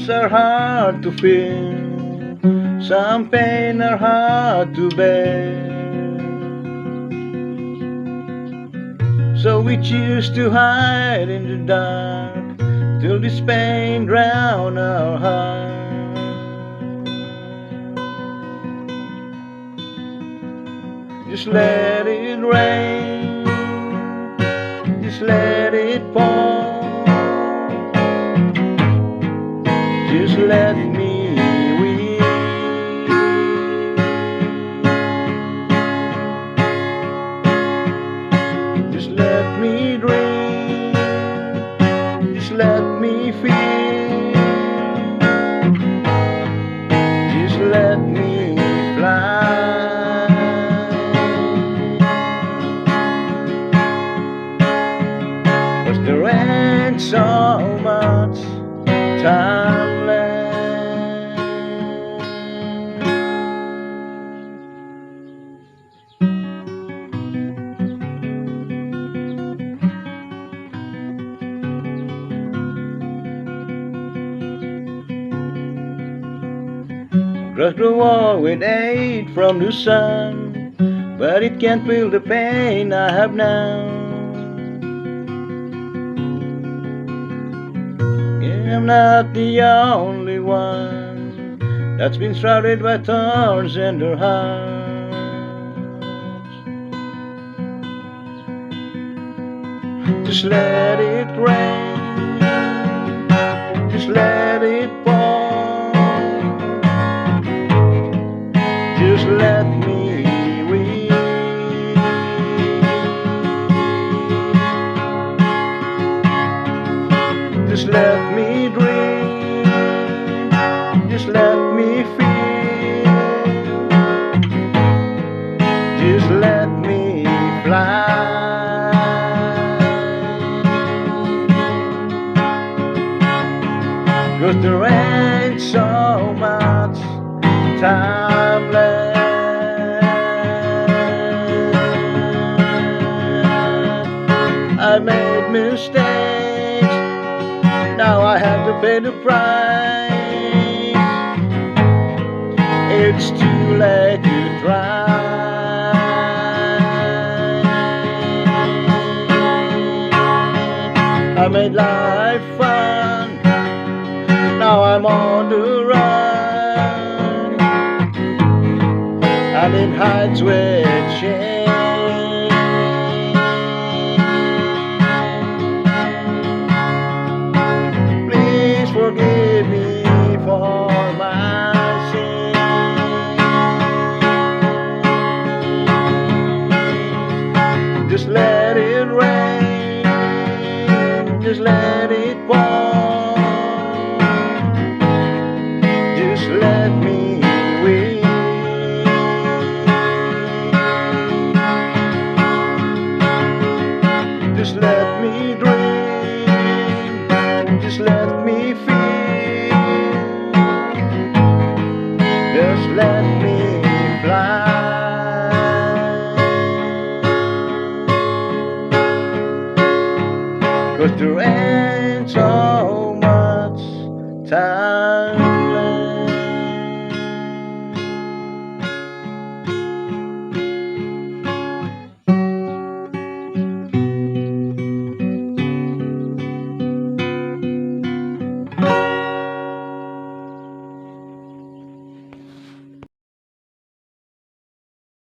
tears are hard to feel, some pain are hard to bear. So we choose to hide in the dark till this pain drown our heart. Just let it rain, just let it pour, just let me weep. Just let me dream, just let me feel, just let me fly. There ain't so much time left. Across the wall with aid from the sun, but it can't feel the pain I have now. I'm not the only one that's been shrouded by thorns in their hearts. Just let it rain, just let it pour, just let me weep. Just let me dream, just let me feel, just let me fly. 'Cause there ain't so much time left. I made mistakes, now I have to pay the price. It's too late to try. I made life fun, now I'm on the run. I'm in heights with shame.